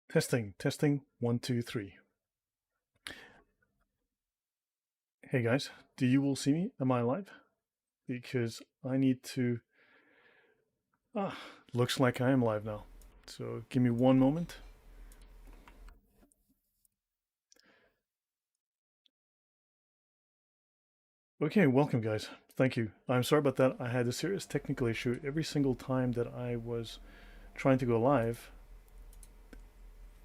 Testing, 1, 2, 3. Hey guys, do you all see me? Am I live? Because I need to. Ah, looks like I am live now. So give me one moment. Okay, welcome guys. Thank you. I'm sorry about that. I had a serious technical issue every single time that I was trying to go live.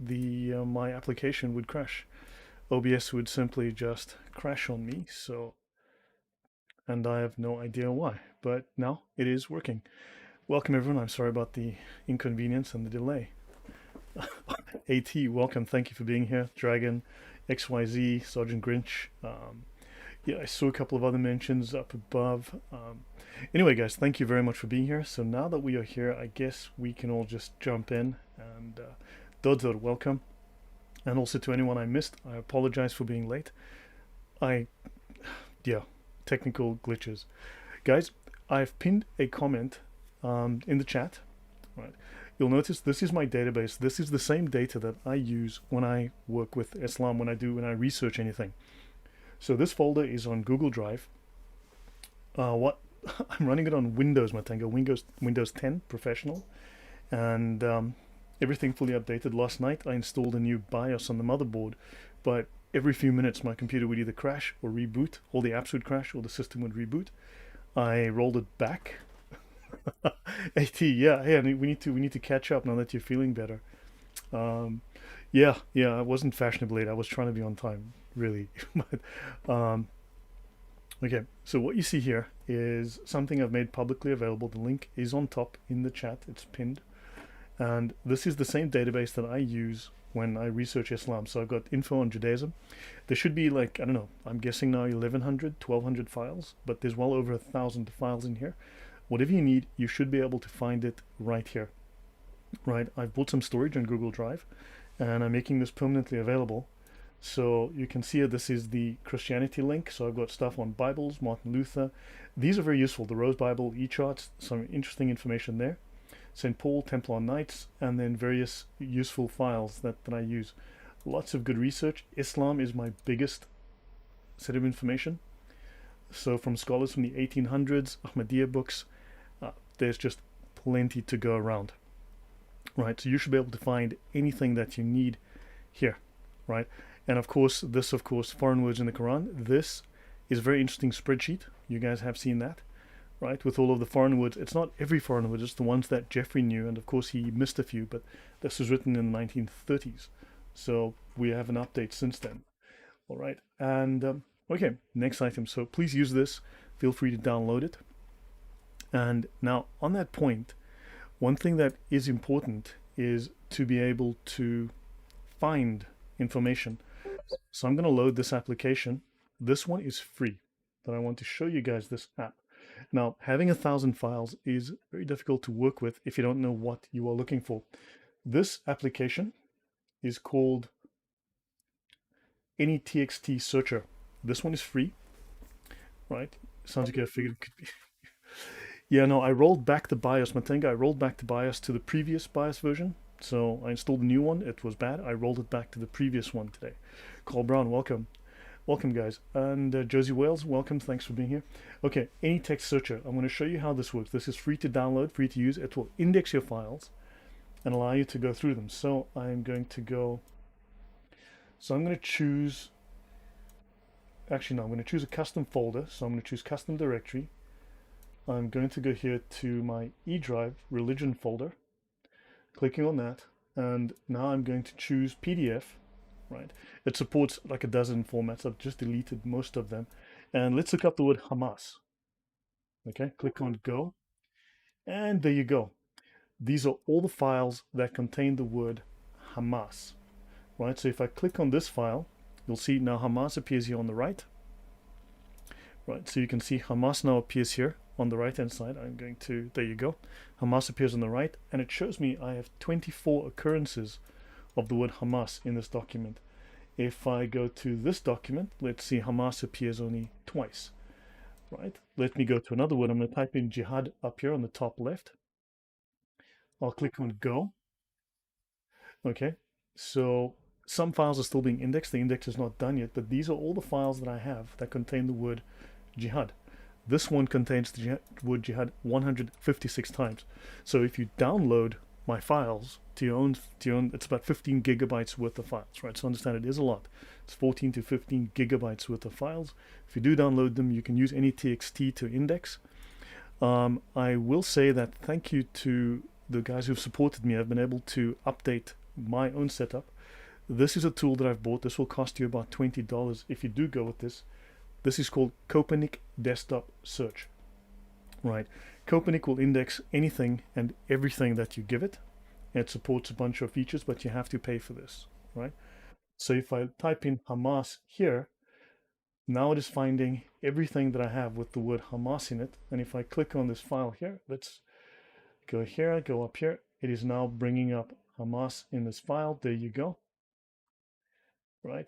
The my application would crash. OBS would simply just crash on me. And I have no idea why. But now it is working. Welcome everyone. I'm sorry about the inconvenience and the delay. AT, welcome. Thank you for being here. Dragon, XYZ, Sergeant Grinch. Yeah, I saw a couple of other mentions up above. Anyway, guys, thank you very much for being here. So now that we are here, I guess we can all just jump in. And Dodzer, welcome. And also to anyone I missed, I apologize for being late. Yeah, technical glitches. Guys, I've pinned a comment in the chat. Right. You'll notice this is my database. This is the same data that I use when I work with Islam, when I research anything. So this folder is on Google Drive. What I'm running it on Windows, Matango, Windows 10 Professional, and everything fully updated. Last night I installed a new BIOS on the motherboard, but every few minutes my computer would either crash or reboot, or the apps would crash, or the system would reboot. I rolled it back. AT, yeah, hey, we need to catch up now that you're feeling better. Yeah, I wasn't fashionably late. I was trying to be on time, really. But okay, so what you see here is something I've made publicly available. The link is on top in the chat. It's pinned, and this is the same database that I use when I research Islam. So I've got info on Judaism. There should be like, I don't know, I'm guessing now 1100, 1200 files, but there's well over 1,000 files in here. Whatever you need, you should be able to find it right here. Right, I've bought some storage on Google Drive, and I'm making this permanently available. So you can see this is the Christianity link. So I've got stuff on Bibles, Martin Luther. These are very useful. The Rose Bible, e-charts, some interesting information there. St. Paul, Templar Knights, and then various useful files that I use. Lots of good research. Islam is my biggest set of information. So from scholars from the 1800s, Ahmadiyya books, there's just plenty to go around. Right, so you should be able to find anything that you need here, right? And of course, foreign words in the Quran. This is a very interesting spreadsheet. You guys have seen that, right? With all of the foreign words. It's not every foreign word, it's the ones that Jeffrey knew, and of course he missed a few, but this was written in the 1930s. So we have an update since then. All right, and okay, next item. So please use this. Feel free to download it. And now on that point, one thing that is important is to be able to find information. So I'm going to load this application. This one is free, but I want to show you guys this app. Now, having 1,000 files is very difficult to work with if you don't know what you are looking for. This application is called Any TXT Searcher. This one is free, right? Sounds like I figured it could be. Yeah, no, I rolled back the BIOS, Matenga. I rolled back the BIOS to the previous BIOS version. So I installed a new one. It was bad. I rolled it back to the previous one today. Cole Brown, welcome. Welcome, guys. And Josie Wales, welcome. Thanks for being here. Okay, any text searcher. I'm going to show you how this works. This is free to download, free to use. It will index your files and allow you to go through them. So I'm going to go. So I'm going to choose. Actually, no, I'm going to choose a custom folder. So I'm going to choose custom directory. I'm going to go here to my eDrive religion folder, clicking on that, and now I'm going to choose PDF, right? It supports like a dozen formats. I've just deleted most of them. And let's look up the word Hamas. Okay, click on go, and there you go. These are all the files that contain the word Hamas, right? So if I click on this file, you'll see now Hamas appears here on the right, right? So you can see Hamas now appears here on the right hand side. I'm going to, there you go. Hamas appears on the right, and it shows me I have 24 occurrences of the word Hamas in this document. If I go to this document, let's see, Hamas appears only twice, right? Let me go to another word. I'm going to type in Jihad up here on the top left. I'll click on go. Okay, So some files are still being indexed. The index is not done yet, but these are all the files that I have that contain the word jihad. This one contains the word jihad 156 times. So if you download my files to your own, it's about 15 gigabytes worth of files, right? So understand it is a lot. It's 14 to 15 gigabytes worth of files. If you do download them, you can use any TXT to index. I will say that thank you to the guys who've supported me. I've been able to update my own setup. This is a tool that I've bought. This will cost you about $20 if you do go with this. This is called Communing Desktop Search, right? Communing will index anything and everything that you give it. It supports a bunch of features, but you have to pay for this, right? So if I type in Hamas here, now it is finding everything that I have with the word Hamas in it. And if I click on this file here, let's go here, go up here. It is now bringing up Hamas in this file. There you go, right?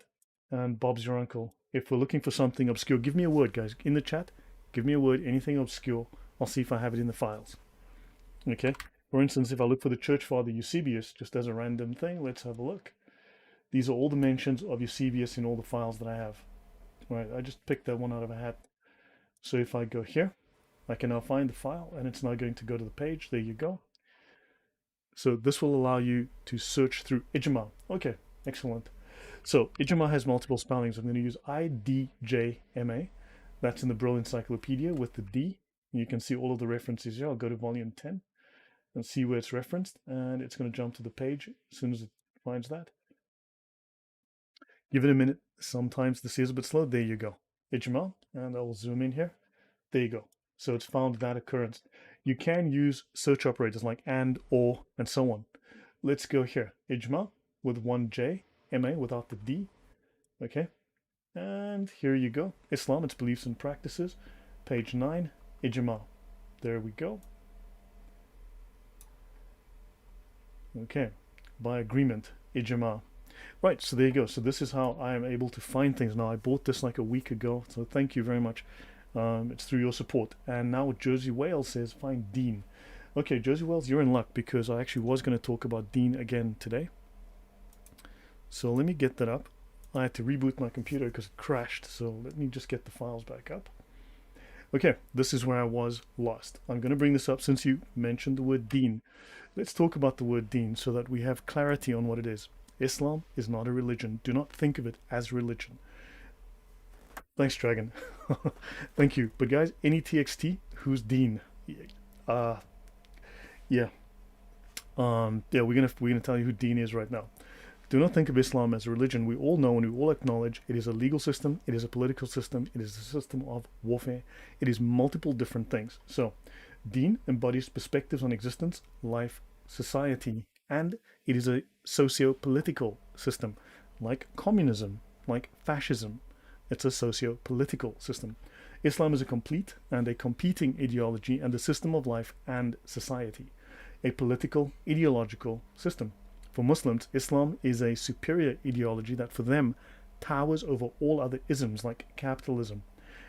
And Bob's your uncle. If we're looking for something obscure, give me a word, guys, in the chat. Give me a word, anything obscure. I'll see if I have it in the files. Okay. For instance, if I look for the church father Eusebius, just as a random thing, let's have a look. These are all the mentions of Eusebius in all the files that I have. Right, I just picked that one out of a hat. So if I go here, I can now find the file, and it's now going to go to the page. There you go. So this will allow you to search through ijma. Okay, excellent. So ijma has multiple spellings. I'm going to use IDJMA. That's in the Brill Encyclopaedia with the D. You can see all of the references here. I'll go to volume 10 and see where it's referenced, and it's going to jump to the page as soon as it finds that. Give it a minute. Sometimes this is a bit slow. There you go. Ijma, and I will zoom in here. There you go. So it's found that occurrence. You can use search operators like and, or, and so on. Let's go here. Ijma with one J, MA without the D. Okay. And here you go. Islam, its beliefs and practices. Page 9, Ijma. There we go. Okay. By agreement, Ijma. Right, so there you go. So this is how I am able to find things. Now, I bought this like a week ago, so thank you very much. It's through your support. And now Jersey Wales says, find Dean. Okay, Jersey Wales, you're in luck because I actually was going to talk about Dean again today. So let me get that up. I had to reboot my computer because it crashed, so let me just get the files back up. Okay, this is where I was lost. I'm going to bring this up since you mentioned the word Dean. Let's talk about the word Dean so that we have clarity on what it is. Islam is not a religion. Do not think of it as religion. Thanks, Dragon. Thank you. But guys, any TXT, who's Dean? Yeah. Yeah, we're gonna tell you who Dean is right now. Do not think of Islam as a religion. We all know and we all acknowledge it is a legal system, it is a political system, it is a system of warfare, it is multiple different things. So, Deen embodies perspectives on existence, life, society, and it is a socio-political system, like communism, like fascism. It's a socio-political system. Islam is a complete and a competing ideology and a system of life and society, a political, ideological system. For Muslims, Islam is a superior ideology that for them towers over all other isms like capitalism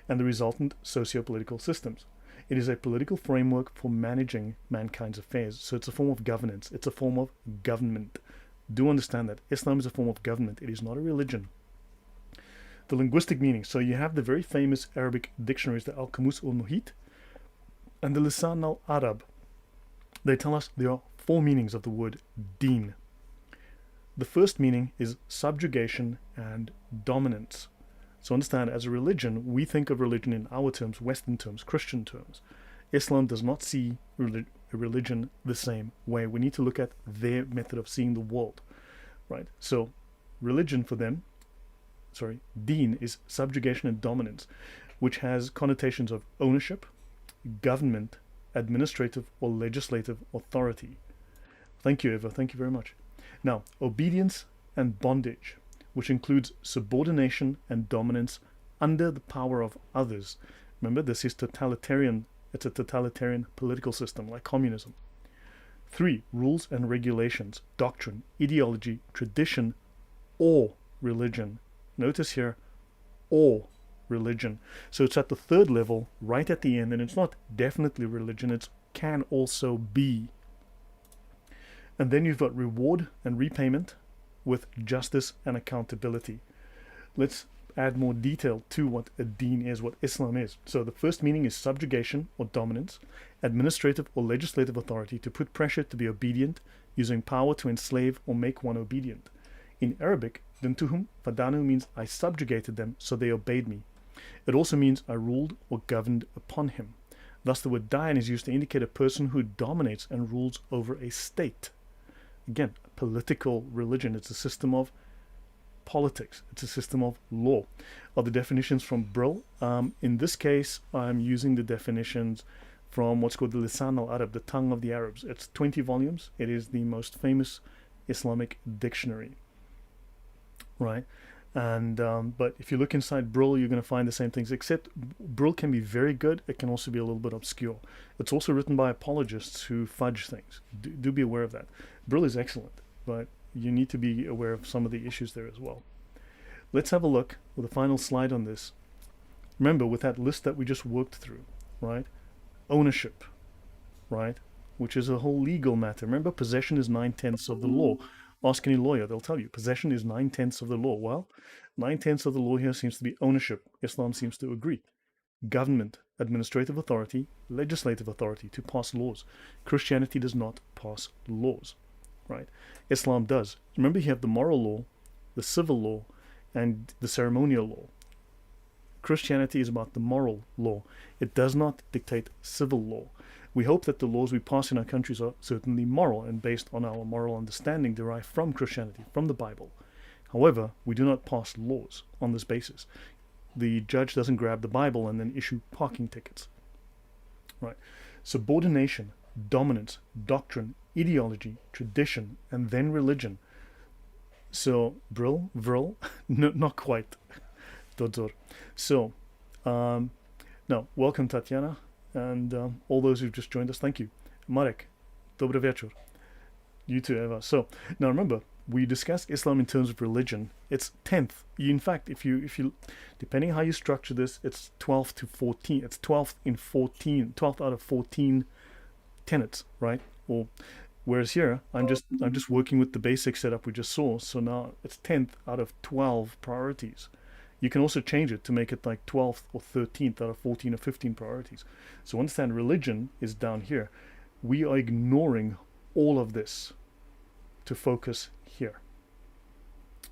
and the resultant socio-political systems. It is a political framework for managing mankind's affairs. So it's a form of governance. It's a form of government. Do understand that. Islam is a form of government. It is not a religion. The linguistic meaning. So you have the very famous Arabic dictionaries, the Al-Qamus al-Muhit and the Lisan al-Arab. They tell us there are 4 meanings of the word deen. The first meaning is subjugation and dominance. So understand, as a religion, we think of religion in our terms, Western terms, Christian terms. Islam does not see religion the same way. We need to look at their method of seeing the world, right? So religion for them, deen is subjugation and dominance, which has connotations of ownership, government, administrative or legislative authority. Thank you, Eva. Thank you very much. Now, obedience and bondage, which includes subordination and dominance under the power of others. Remember, this is totalitarian. It's a totalitarian political system like communism. 3, rules and regulations, doctrine, ideology, tradition, or religion. Notice here, or religion. So it's at the 3rd level, right at the end, and it's not definitely religion, it can also be. And then you've got reward and repayment, with justice and accountability. Let's add more detail to what a deen is, what Islam is. So the first meaning is subjugation or dominance, administrative or legislative authority to put pressure to be obedient, using power to enslave or make one obedient. In Arabic, dintuhum fadanu means I subjugated them, so they obeyed me. It also means I ruled or governed upon him. Thus the word dayan is used to indicate a person who dominates and rules over a state. Again, political religion, it's a system of politics, it's a system of law. Are the definitions from Brill? In this case, I'm using the definitions from what's called the Lisan al-Arab, the tongue of the Arabs. It's 20 volumes. It is the most famous Islamic dictionary, right? And but if you look inside Brill, you're going to find the same things, except Brill can be very good. It can also be a little bit obscure. It's also written by apologists who fudge things. Do be aware of that. Brill is excellent, but you need to be aware of some of the issues there as well. Let's have a look with a final slide on this. Remember, with that list that we just worked through, right? Ownership, right? Which is a whole legal matter. Remember, possession is 9/10 of the law. Ask any lawyer, they'll tell you possession is 9/10 of the law. Well, 9/10 of the law here seems to be ownership. Islam seems to agree. Government, administrative authority, legislative authority to pass laws. Christianity does not pass laws, right? Islam does. Remember, you have the moral law, the civil law, and the ceremonial law. Christianity is about the moral law. It does not dictate civil law. We hope that the laws we pass in our countries are certainly moral and based on our moral understanding derived from Christianity, from the Bible. However, we do not pass laws on this basis. The judge doesn't grab the Bible and then issue parking tickets. Right? Subordination, dominance, doctrine, ideology, tradition, and then religion. So, Brill, no, not quite. Dodzor. So, now, welcome Tatiana, and all those who've just joined us, thank you. Marek, dobry wieczór. You too, Eva. So, now remember, we discussed Islam in terms of religion. It's 10th. In fact, if you, depending how you structure this, it's 12 to 14. It's 12th in 14, 12th out of 14 tenets, right? Or whereas here, I'm just working with the basic setup we just saw. So now it's 10th out of 12 priorities. You can also change it to make it like 12th or 13th out of 14 or 15 priorities. So understand, religion is down here. We are ignoring all of this to focus here.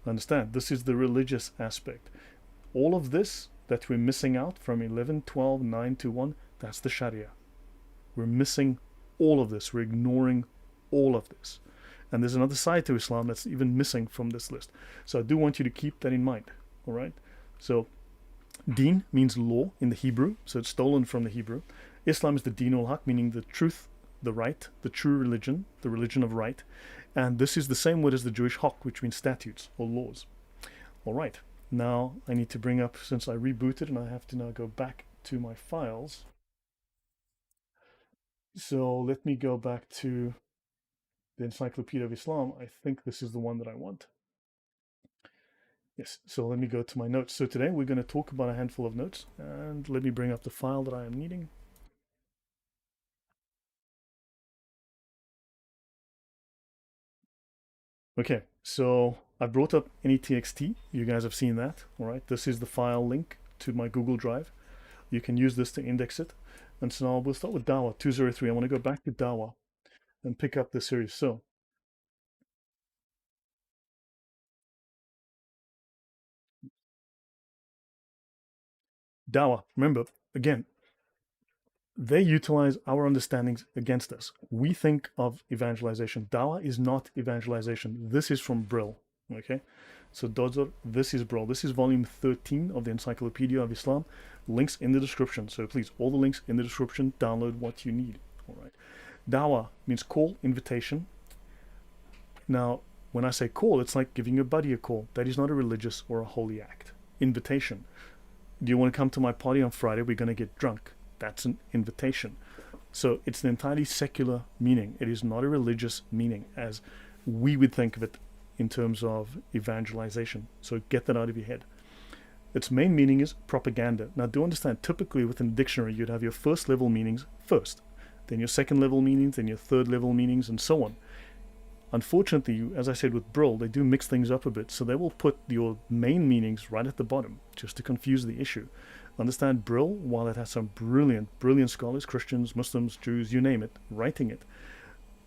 Understand, this is the religious aspect. All of this that we're missing out from 11, 12, 9 to 1, that's the Sharia. We're missing all of this. We're ignoring all of this. And there's another side to Islam that's even missing from this list. So I do want you to keep that in mind, all right? So, Deen means law in the Hebrew, so it's stolen from the Hebrew. Islam is the Deen ul-Haq, meaning the truth, the right, the true religion, the religion of right. And this is the same word as the Jewish Haq, which means statutes or laws. All right, now I need to bring up, since I rebooted and I have to now go back to my files. So let me go back to the Encyclopedia of Islam. I think this is the one that I want. Yes, so let me go to my notes. So today we're going to talk about a handful of notes, and let me bring up the file that I am needing. Okay, so I brought up any TXT. You guys have seen that, all right? This is the file link to my Google Drive. You can use this to index it. And so now we'll start with Dawa 203. I want to go back to Dawa and pick up the series. So Dawa, remember, again, they utilize our understandings against us. We think of evangelization. Dawa is not evangelization. This is from Brill, okay? So Dodzor, this is Brill. This is volume 13 of the Encyclopedia of Islam. Links in the description. So please, all the links in the description, download what you need, all right? Dawa means call, invitation. Now, when I say call, it's like giving your buddy a call. That is not a religious or a holy act. Invitation. Do you want to come to my party on Friday? We're going to get drunk. That's an invitation. So it's an entirely secular meaning. It is not a religious meaning as we would think of it in terms of evangelization. So get that out of your head. Its main meaning is propaganda. Now do understand, typically within a dictionary, you'd have your first level meanings first, then your second level meanings, then your third level meanings, and so on. Unfortunately, as I said with Brill, they do mix things up a bit, so they will put your main meanings right at the bottom just to confuse the issue. Understand, Brill, while it has some brilliant scholars, Christians, Muslims, Jews, you name it, writing it,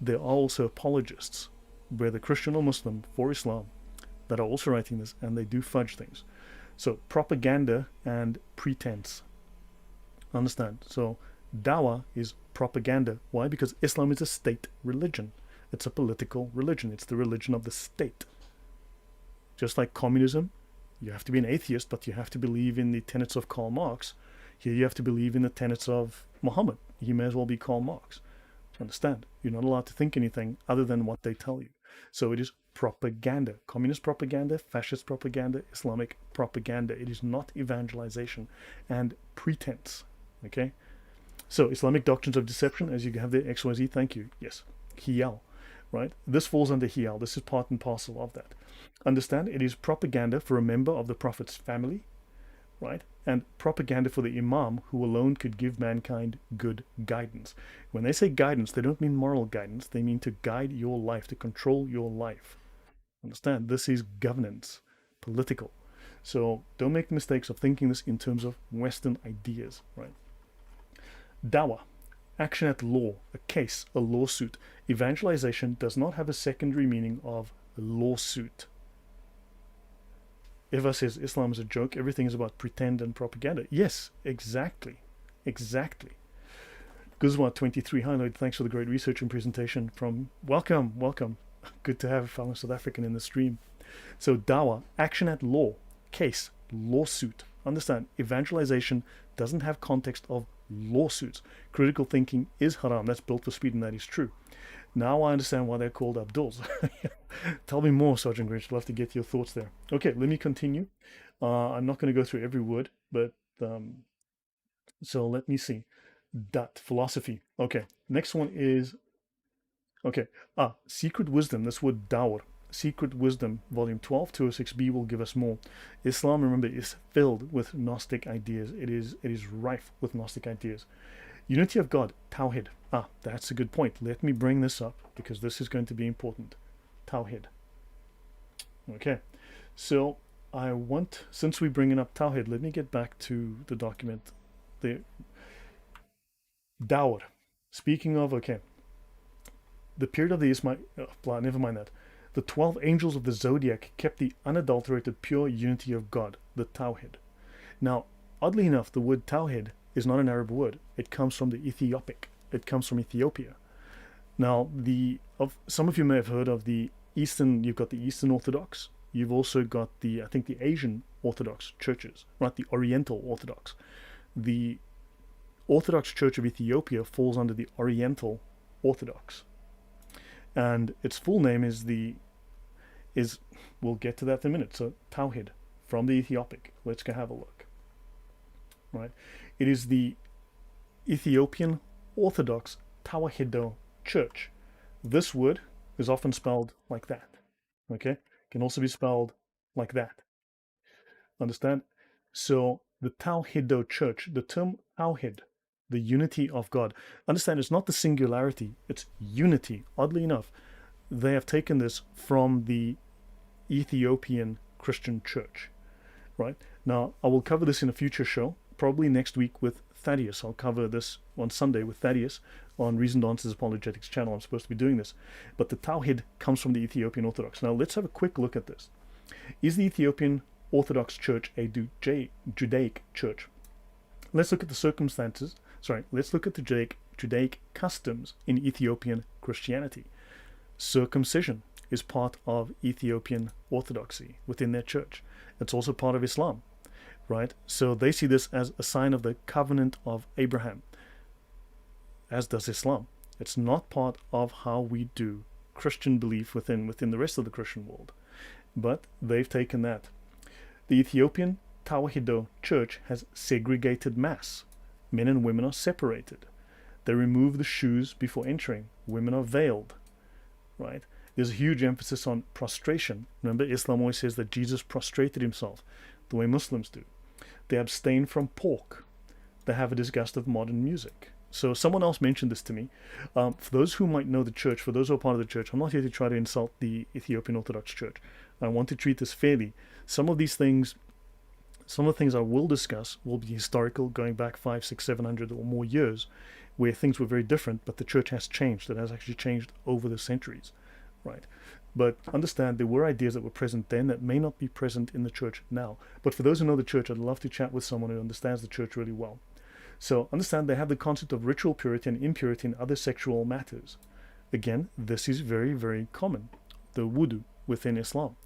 there are also apologists, whether Christian or Muslim, for Islam, that are also writing this, and they do fudge things. So propaganda and pretense. Understand? So dawah is propaganda. Why? Because Islam is a state religion. It's a political religion. It's the religion of the state. Just like communism, you have to be an atheist, but you have to believe in the tenets of Karl Marx. Here you have to believe in the tenets of Muhammad. He may as well be Karl Marx. Understand? You're not allowed to think anything other than what they tell you. So it is propaganda. Communist propaganda, fascist propaganda, Islamic propaganda. It is not evangelization and pretense. Okay? So Islamic doctrines of deception, as you have the XYZ, thank you. Yes. Hiyal. Right? This falls under Hiyal. This is part and parcel of that. Understand, it is propaganda for a member of the Prophet's family, right? And propaganda for the Imam, who alone could give mankind good guidance. When they say guidance, they don't mean moral guidance. They mean to guide your life, to control your life. Understand, this is governance, political. So don't make the mistakes of thinking this in terms of Western ideas, right? Dawah. Action at law, a case, a lawsuit. Evangelization does not have a secondary meaning of lawsuit. Eva says Islam is a joke, everything is about pretend and propaganda. Yes, exactly. Exactly. Guzma23, hi Lloyd, thanks for the great research and presentation from... Welcome. Good to have a fellow South African in the stream. So dawah, action at law, case, lawsuit. Understand, evangelization doesn't have context of lawsuits. Critical thinking is haram. That's built for speed, and that is true. Now I understand why they're called Abduls. Tell me more, Sergeant Grinch. I'd love to get your thoughts there. Okay, let me continue. I'm not going to go through every word, but so let me see. Philosophy. Okay, next one is... Okay, secret wisdom. This word dawr. Secret Wisdom, Volume 12, 206b will give us more. Islam, remember, is filled with Gnostic ideas. It is rife with Gnostic ideas. Unity of God, Tawhid. That's a good point. Let me bring this up because this is going to be important. Tawhid. Okay, so I want, since we're bringing up Tawhid, let me get back to the document. The Dawr. Speaking of, okay, the period of the Ismail, never mind that. The 12 angels of the zodiac kept the unadulterated pure unity of God, the Tawhid. Now, oddly enough, the word Tawhid is not an Arab word. It comes from the Ethiopic. It comes from Ethiopia. Now, some of you may have heard of the Eastern, you've got the Eastern Orthodox. You've also got the, I think, the Asian Orthodox churches, right? The Oriental Orthodox. The Orthodox Church of Ethiopia falls under the Oriental Orthodox. And its full name is we'll get to that in a minute. So Tawhid from the Ethiopic. Let's go have a look. Right. It is the Ethiopian Orthodox Tawahedo Church. This word is often spelled like that. Okay? It can also be spelled like that. Understand? So the Tawahedo Church, the term Tawhid, the unity of God. Understand, it's not the singularity, it's unity. Oddly enough, they have taken this from the Ethiopian Christian Church, right? Now, I will cover this in a future show, probably next week with Thaddeus. I'll cover this on Sunday with Thaddeus on Reasoned Answers Apologetics channel. I'm supposed to be doing this. But the Tawhid comes from the Ethiopian Orthodox. Now, let's have a quick look at this. Is the Ethiopian Orthodox Church a Judaic church? Let's look at the circumstances. Let's look at the Judaic customs in Ethiopian Christianity. Circumcision is part of Ethiopian Orthodoxy within their church. It's also part of Islam, right? So they see this as a sign of the covenant of Abraham, as does Islam. It's not part of how we do Christian belief within the rest of the Christian world, but they've taken that. The Ethiopian Tawahedo Church has segregated Mass. Men and women are separated. They remove the shoes before entering. Women are veiled, right? There's a huge emphasis on prostration. Remember, Islam always says that Jesus prostrated himself, the way Muslims do. They abstain from pork. They have a disgust of modern music. So someone else mentioned this to me. For those who might know the church, for those who are part of the church, I'm not here to try to insult the Ethiopian Orthodox Church. I want to treat this fairly. Some of these things, some of the things I will discuss will be historical, going back 5, 6, 700 or more years, where things were very different, but the church has changed. It has actually changed over the centuries, right? But understand there were ideas that were present then that may not be present in the church now. But for those who know the church, I'd love to chat with someone who understands the church really well. So understand they have the concept of ritual purity and impurity in other sexual matters. Again, this is very, very common. The wudu within Islam,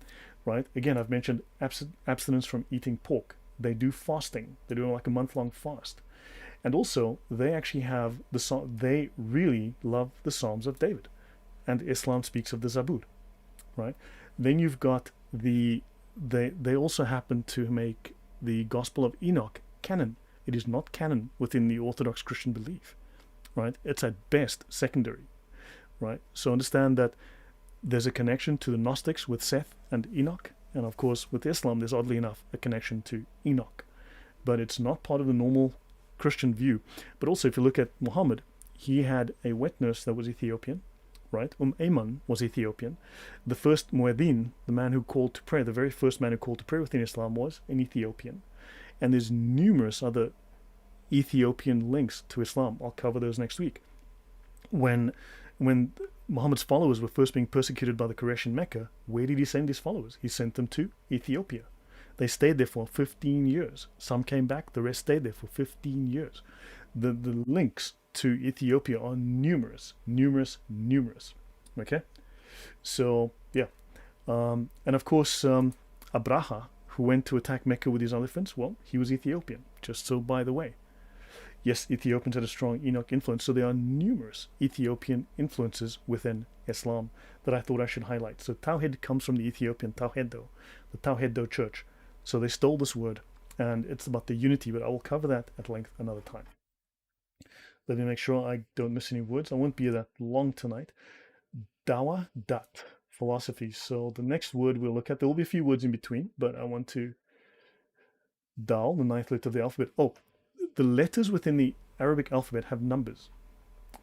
right? Again, I've mentioned abstinence from eating pork. They do fasting. They do like a month-long fast. And also, they actually have they really love the Psalms of David. And Islam speaks of the Zabur, right? Then you've got they also happen to make the Gospel of Enoch canon. It is not canon within the Orthodox Christian belief, right? It's at best secondary, right? So understand that there's a connection to the Gnostics with Seth and Enoch, and of course with Islam there's oddly enough a connection to Enoch, but it's not part of the normal Christian view. But also if you look at Muhammad, he had a wet nurse that was Ethiopian, right? Ayman was Ethiopian. The first muezzin, the man who called to prayer, the very first man who called to prayer within Islam was an Ethiopian. And there's numerous other Ethiopian links to Islam. I'll cover those next week. When Muhammad's followers were first being persecuted by the Quraysh in Mecca, where did he send his followers? He sent them to Ethiopia. They stayed there for 15 years. Some came back, the rest stayed there for 15 years. The links to Ethiopia are numerous. Okay? So, yeah. And of course, Abraha, who went to attack Mecca with his elephants, well, he was Ethiopian, just so by the way. Yes, Ethiopians had a strong Enoch influence, so there are numerous Ethiopian influences within Islam that I thought I should highlight. So Tawhid comes from the Ethiopian Tawhiddo, the Tawhiddo church. So they stole this word, and it's about the unity, but I will cover that at length another time. Let me make sure I don't miss any words. I won't be that long tonight. Dawa, dat, philosophy. So the next word we'll look at, there will be a few words in between, but I want to Dal, the ninth letter of the alphabet. Oh, the letters within the Arabic alphabet have numbers.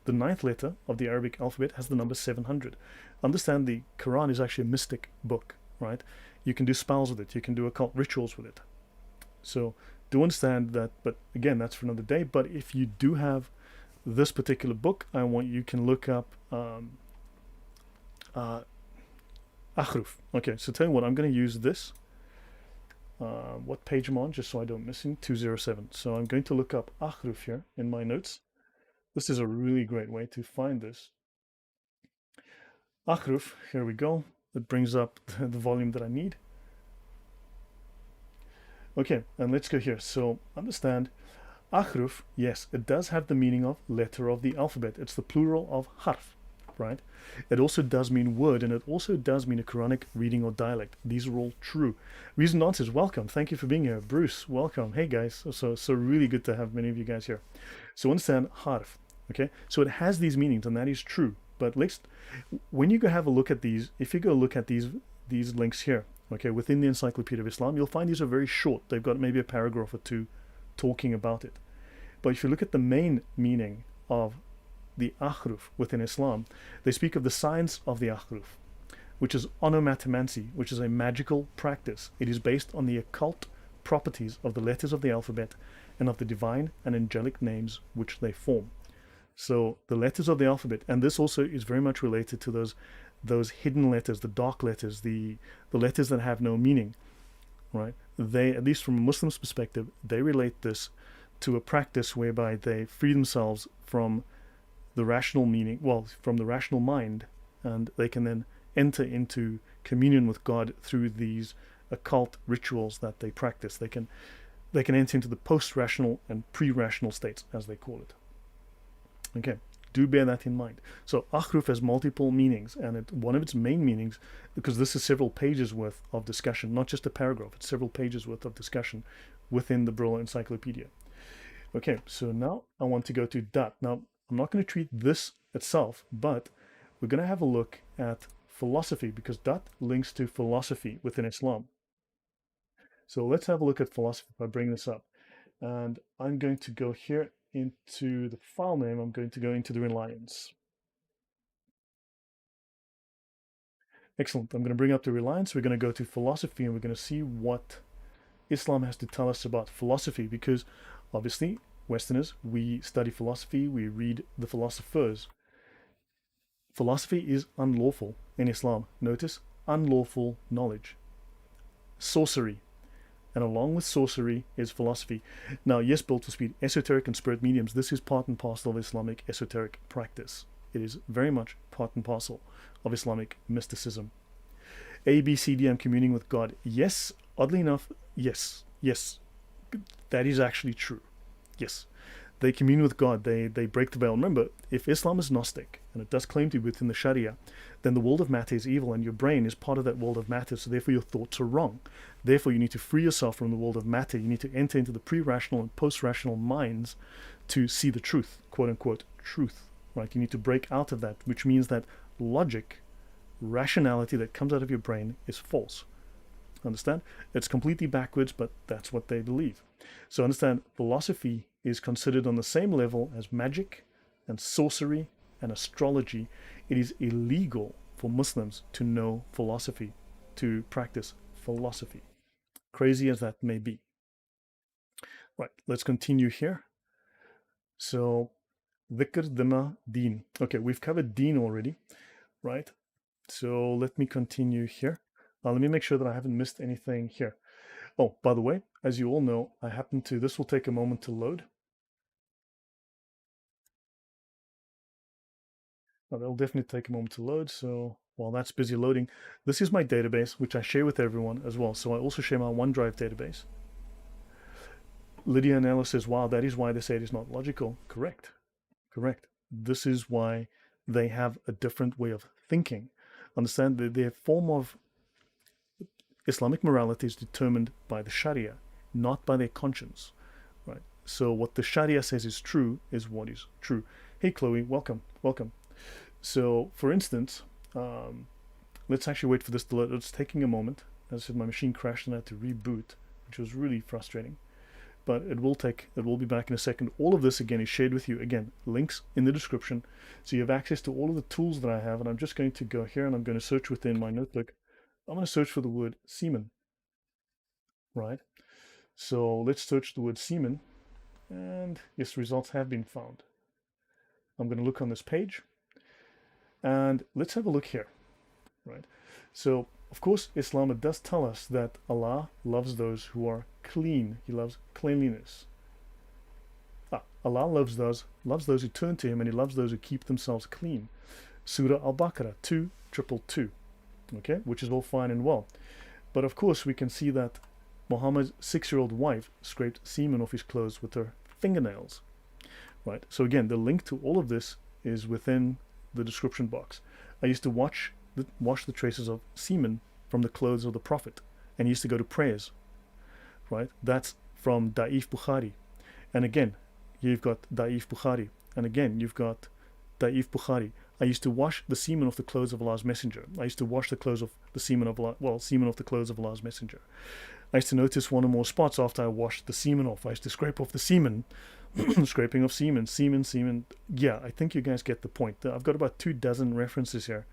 The ninth letter of the Arabic alphabet has the number 700. Understand the Quran is actually a mystic book, right? You can do spells with it. You can do occult rituals with it. So do understand that, but again, that's for another day. But if you do have this particular book, you can look up Akhruf. Okay, so tell you what, I'm going to use this. What page I'm on, just so I don't miss it, 207. So I'm going to look up Akhruf here in my notes. This is a really great way to find this. Akhruf, here we go. It brings up the volume that I need. Okay, and let's go here. So understand, Akhruf, yes, it does have the meaning of letter of the alphabet. It's the plural of harf, right? It also does mean word, and it also does mean a Quranic reading or dialect. These are all true. Reason answers, welcome. Thank you for being here. Bruce, welcome. Hey guys, so really good to have many of you guys here. So understand harf, okay? So it has these meanings, and that is true. But when you go have a look at these, if you go look at these links here, okay, within the Encyclopaedia of Islam, you'll find these are very short. They've got maybe a paragraph or two talking about it. But if you look at the main meaning of the Akhruf within Islam, they speak of the science of the Akhruf, which is Onomatomancy, which is a magical practice. It is based on the occult properties of the letters of the alphabet and of the divine and angelic names which they form. So the letters of the alphabet, and this also is very much related to those hidden letters, the dark letters, the letters that have no meaning, right? They, at least from a Muslim's perspective, they relate this to a practice whereby they free themselves from the rational meaning, well, from the rational mind, and they can then enter into communion with God through these occult rituals that they practice. They can enter into the post-rational and pre-rational states, as they call it. Okay, do bear that in mind. So Akhruf has multiple meanings, and one of its main meanings, because this is several pages worth of discussion, not just a paragraph, it's several pages worth of discussion within the Brill Encyclopedia. Okay, so now I want to go to Dat. Now, I'm not going to treat this itself, but we're going to have a look at philosophy, because Dat links to philosophy within Islam. So let's have a look at philosophy by bringing this up. And I'm going to go here into the file name, I'm going to go into the Reliance. Excellent. I'm going to bring up the Reliance. We're going to go to philosophy, and we're going to see what Islam has to tell us about philosophy, because obviously Westerners, we study philosophy, we read the philosophers. Philosophy is unlawful in Islam. Notice, unlawful knowledge. Sorcery. And along with sorcery is philosophy. Now, yes, Built to Speed, esoteric and spirit mediums, this is part and parcel of Islamic esoteric practice. It is very much part and parcel of Islamic mysticism. A, B, C, D, I'm communing with God. Yes, oddly enough, yes, that is actually true. Yes, they commune with God, they break the veil. Remember, if Islam is Gnostic, and it does claim to be within the Sharia, then the world of matter is evil, and your brain is part of that world of matter, so therefore your thoughts are wrong. Therefore, you need to free yourself from the world of matter. You need to enter into the pre-rational and post-rational minds to see the truth, quote-unquote truth, right? You need to break out of that, which means that logic, rationality that comes out of your brain is false. Understand? It's completely backwards, but that's what they believe. So understand, philosophy is considered on the same level as magic and sorcery and astrology. It is illegal for Muslims to know philosophy, to practice philosophy. Crazy as that may be. Right, let's continue here. So, dhikr, dima, deen. Okay, we've covered deen already, right? So let me continue here. Let me make sure that I haven't missed anything here. Oh, by the way, as you all know, this will take a moment to load. Now, that'll definitely take a moment to load. So while that's busy loading, this is my database, which I share with everyone as well. So I also share my OneDrive database. Lydia Nella says, wow, that is why they say it is not logical. Correct. This is why they have a different way of thinking. Understand that their form of Islamic morality is determined by the Sharia, not by their conscience, right? So what the Sharia says is true is what is true. Hey, Chloe, welcome. So, for instance, let's actually wait for this to load. It's taking a moment. As I said, my machine crashed and I had to reboot, which was really frustrating. But it will be back in a second. All of this, again, is shared with you. Again, links in the description. So you have access to all of the tools that I have. And I'm just going to go here and I'm going to search within my notebook. I'm going to search for the word semen, right? So let's search the word semen. And yes, results have been found. I'm going to look on this page. And let's have a look here, right? So, of course, Islam, it does tell us that Allah loves those who are clean. He loves cleanliness. Allah loves those who turn to Him, and He loves those who keep themselves clean. Surah Al-Baqarah 2:222, okay, which is all fine and well. But of course, we can see that Muhammad's 6-year-old wife scraped semen off his clothes with her fingernails, right? So again, the link to all of this is within the description box. I used to wash the traces of semen from the clothes of the Prophet, and he used to go to prayers, right? That's from Da'if Bukhari. And again, you've got Da'if Bukhari. And again, you've got Da'if Bukhari. I used to wash the semen off the clothes of Allah's Messenger. I used to wash semen off the clothes of Allah's Messenger. I used to notice one or more spots after I washed the semen off. I used to scrape off the semen, scraping off semen. Yeah, I think you guys get the point. I've got about 24 references here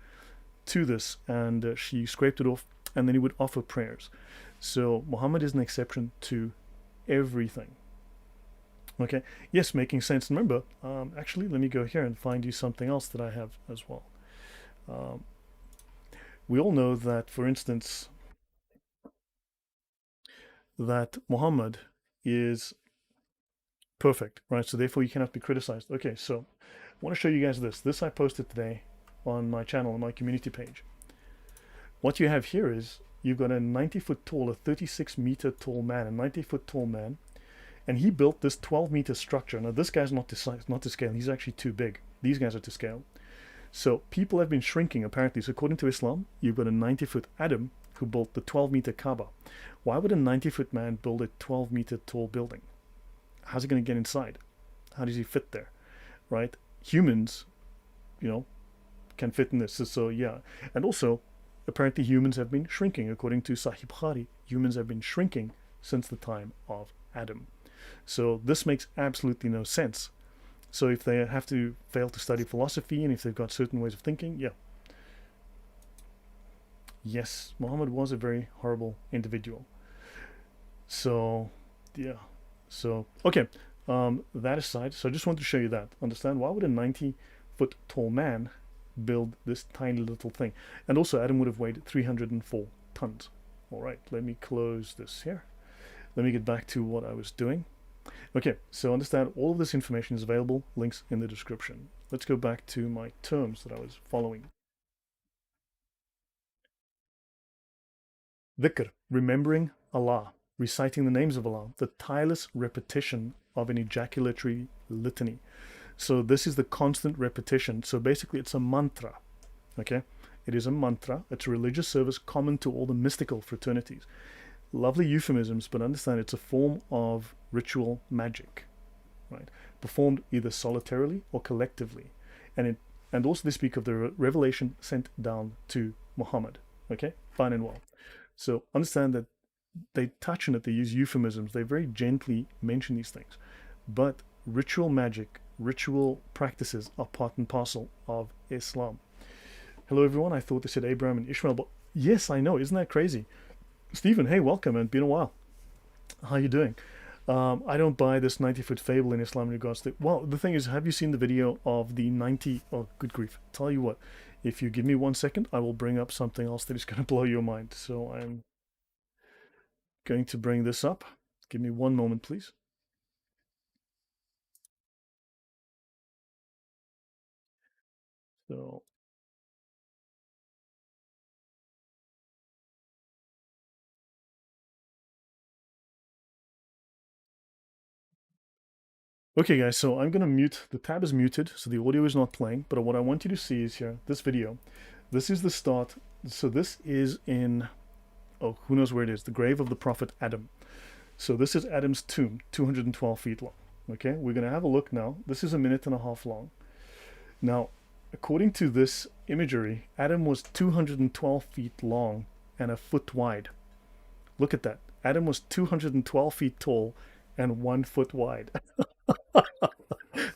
to this, and she scraped it off, and then he would offer prayers. So Muhammad is an exception to everything. Okay, yes, making sense. Remember, actually, let me go here and find you something else that I have as well. We all know that, for instance, that Muhammad is perfect, right? So therefore, you cannot be criticized. Okay, so I want to show you guys this. This I posted today on my channel, on my community page. What you have here is you've got a 90-foot tall, a 36-meter tall man, a 90-foot tall man, and he built this 12-meter structure. Now, this guy's not to scale. He's actually too big. These guys are to scale. So people have been shrinking, apparently. So according to Islam, you've got a 90-foot Adam who built the 12-meter Kaaba. Why would a 90-foot man build a 12-meter tall building? How's he going to get inside? How does he fit there, right? Humans, can fit in this. So yeah. And also, apparently humans have been shrinking. According to Sahih Bukhari, humans have been shrinking since the time of Adam. So this makes absolutely no sense. So if they have to fail to study philosophy and if they've got certain ways of thinking, yeah. Yes, Muhammad was a very horrible individual. So, yeah. So, okay. That aside, so I just want to show you that. Understand, why would a 90-foot tall man build this tiny little thing? And also, Adam would have weighed 304 tons. All right, let me close this here. Let me get back to what I was doing. Okay, so understand, all of this information is available, links in the description. Let's go back to my terms that I was following. Dhikr, remembering Allah, reciting the names of Allah, the tireless repetition of an ejaculatory litany. So this is the constant repetition. So basically it's a mantra, okay? It is a mantra. It's a religious service common to all the mystical fraternities. Lovely euphemisms, but understand it's a form of ritual magic, right? Performed either solitarily or collectively. And also they speak of the revelation sent down to Muhammad, okay? Fine and well. So understand that they touch on it, they use euphemisms, they very gently mention these things. But ritual magic, ritual practices are part and parcel of Islam. Hello everyone, I thought they said Abraham and Ishmael, but yes, I know, isn't that crazy? Stephen, hey, welcome, and been a while. How you doing? I don't buy this 90-foot fable in Islam in regards to... Well, the thing is, have you seen the video of the 90... Oh, good grief. Tell you what, if you give me 1 second, I will bring up something else that is going to blow your mind. So I'm going to bring this up. Give me 1 moment, please. So... Okay guys, so I'm gonna mute, the tab is muted, so the audio is not playing, but what I want you to see is here, this video. This is the start, so this is in, oh, who knows where it is, the grave of the Prophet Adam. So this is Adam's tomb, 212 feet long. Okay, we're gonna have a look now. This is 1.5 minutes long. Now, according to this imagery, Adam was 212 feet long and a foot wide. Look at that. Adam was 212 feet tall and 1 foot wide.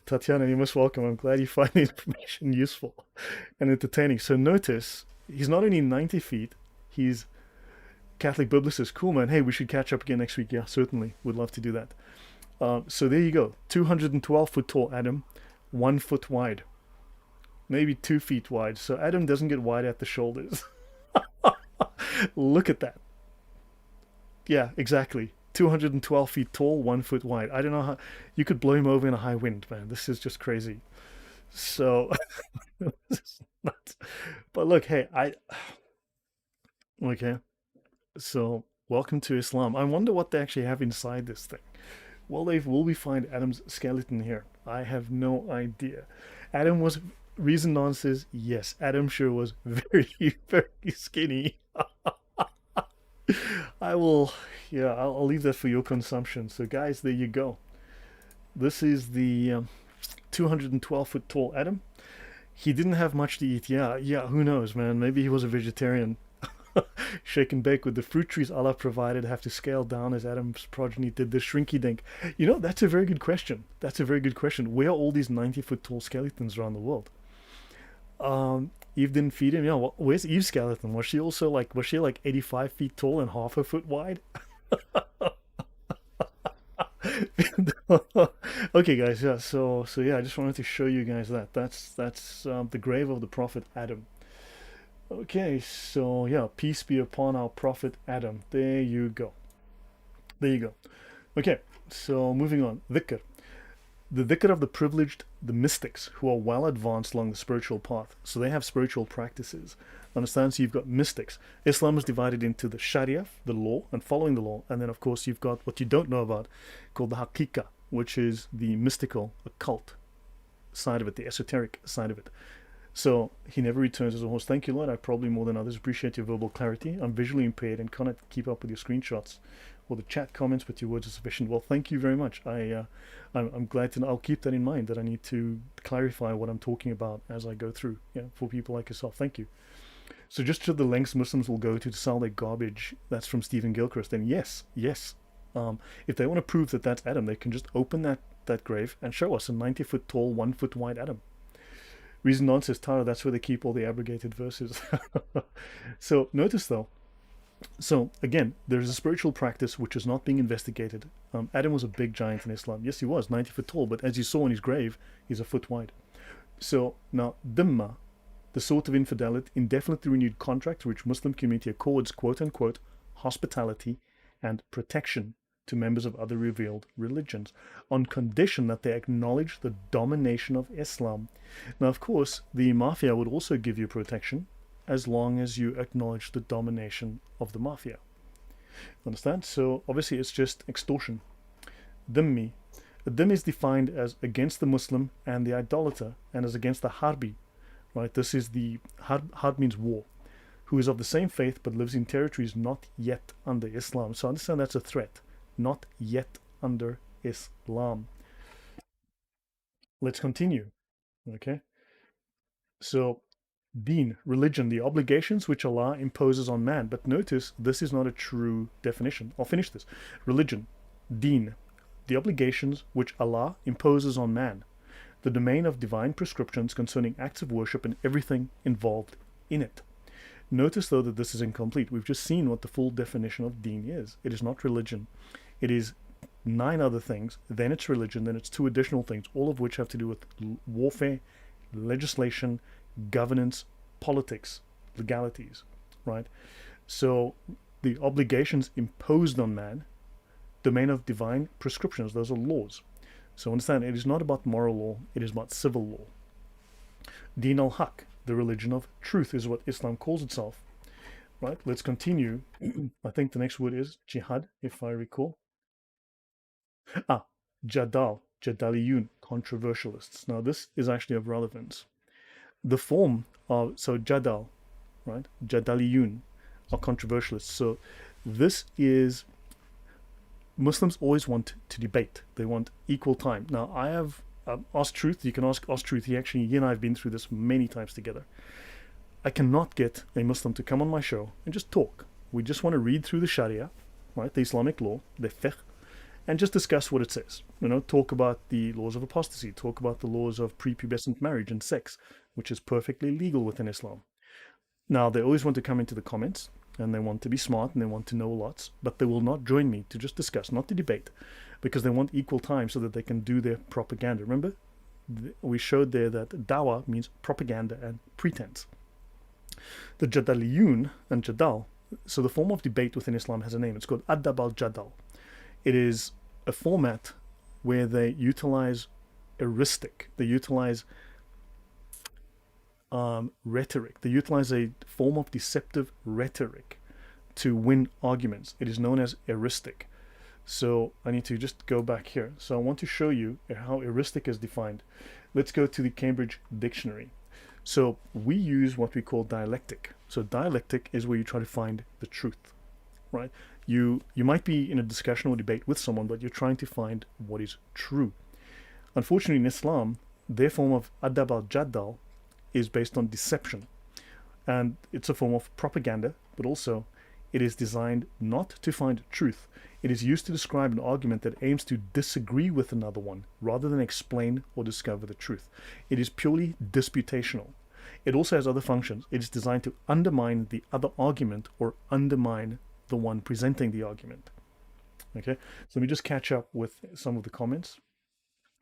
Tatiana, you're most welcome. I'm glad you find the information useful and entertaining. So notice, he's not only 90 feet, he's Catholic biblicist. Cool, man. Hey, we should catch up again next week. Yeah, certainly. Would love to do that. So there you go. 212 foot tall Adam, 1 foot wide. Maybe 2 feet wide. So Adam doesn't get wide at the shoulders. Look at that. Yeah, exactly. 212 feet tall, 1 foot wide. I don't know how you could blow him over in a high wind, man. This is just crazy. So, but look, hey, okay. So, welcome to Islam. I wonder what they actually have inside this thing. Will we find Adam's skeleton here? I have no idea. Adam was, reason non says yes. Adam sure was very, very skinny. I will, yeah, I'll leave that for your consumption. So guys, there you go. This is the 212 foot tall Adam. He didn't have much to eat. Yeah, who knows, man? Maybe he was a vegetarian. Shake and bake with the fruit trees Allah provided have to scale down as Adam's progeny did the shrinky dink. You know, that's a very good question. That's a very good question. Where are all these 90-foot tall skeletons around the world? Eve didn't feed him. Yeah, well, where's Eve's skeleton? Was she like 85 feet tall and half a foot wide? Okay, guys. Yeah. So yeah, I just wanted to show you guys that. That's the grave of the Prophet Adam. Okay. So yeah, peace be upon our Prophet Adam. There you go. There you go. Okay. So moving on. Dhikr. The dhikr of the privileged, the mystics who are well advanced along the spiritual path. So they have spiritual practices. Understand? So you've got mystics. Islam is divided into the Sharia, the law, and following the law. And then, of course, you've got what you don't know about called the Haqiqah, which is the mystical, occult side of it, the esoteric side of it. So he never returns as a horse. Thank you, Lord. I probably more than others appreciate your verbal clarity. I'm visually impaired and cannot keep up with your screenshots or the chat comments, but your words are sufficient. Well, thank you very much. I'm glad to know. I'll keep that in mind, that I need to clarify what I'm talking about as I go through, for people like yourself. Thank you. So just to the lengths Muslims will go to sell their garbage, that's from Stephen Gilchrist. And yes, if they want to prove that that's Adam, they can just open that that grave and show us a 90-foot tall, 1-foot wide Adam. Reason None says, Tara, that's where they keep all the abrogated verses. So notice though, so again, there's a spiritual practice which is not being investigated. Adam was a big giant in Islam. Yes, he was 90 foot tall, but as you saw in his grave, he's a foot wide. So now, dhimma, the sort of indefinitely renewed contract which Muslim community accords, quote unquote, hospitality and protection to members of other revealed religions, on condition that they acknowledge the domination of Islam. Now, of course, the mafia would also give you protection as long as you acknowledge the domination of the mafia. Understand? So obviously it's just extortion. Dhimmi. A dhimmi is defined as against the Muslim and the idolater, and as against the harbi. Right? This is the harb means war. Who is of the same faith but lives in territories not yet under Islam. So understand that's a threat. Not yet under Islam. Let's continue. Okay. So Deen, religion, the obligations which Allah imposes on man. But notice, this is not a true definition. I'll finish this. Religion, Deen, the obligations which Allah imposes on man. The domain of divine prescriptions concerning acts of worship and everything involved in it. Notice, though, that this is incomplete. We've just seen what the full definition of Deen is. It is not religion. It is 9 other things, then it's religion, then it's 2 additional things, all of which have to do with warfare, legislation, governance, politics, legalities, right? So the obligations imposed on man, domain of divine prescriptions, those are laws. So understand, it is not about moral law, it is about civil law. Deen al-Haq, the religion of truth, is what Islam calls itself, right? Let's continue. I think the next word is jihad, if I recall. Jadaliyun, controversialists. Now this is actually of relevance. The form of, so Jadal, right? Jadaliyun are controversialists. So this is, Muslims always want to debate. They want equal time. Now I have Ask Truth. You can ask Truth. He and I have been through this many times together. I cannot get a Muslim to come on my show and just talk. We just want to read through the Sharia, right? The Islamic law, the fiqh, and just discuss what it says. Talk about the laws of apostasy, talk about the laws of prepubescent marriage and sex, which is perfectly legal within Islam. Now, they always want to come into the comments, and they want to be smart, and they want to know lots, but they will not join me to just discuss, not to debate, because they want equal time so that they can do their propaganda. Remember, we showed there that dawah means propaganda and pretense. The Jadaliyun and Jadal, so the form of debate within Islam has a name. It's called Adab al-Jadal. It is a format where they utilize heuristic, they utilize rhetoric, they utilize a form of deceptive rhetoric to win arguments. It is known as heuristic. So I need to just go back here. So I want to show you how heuristic is defined. Let's go to the Cambridge Dictionary. So we use what we call dialectic. So dialectic is where you try to find the truth, right? You might be in a discussion or debate with someone, but you're trying to find what is true. Unfortunately, in Islam, their form of adab al-jadal is based on deception. And it's a form of propaganda, but also it is designed not to find truth. It is used to describe an argument that aims to disagree with another one, rather than explain or discover the truth. It is purely disputational. It also has other functions. It is designed to undermine the other argument or undermine the one presenting the argument. Okay, so let me just catch up with some of the comments.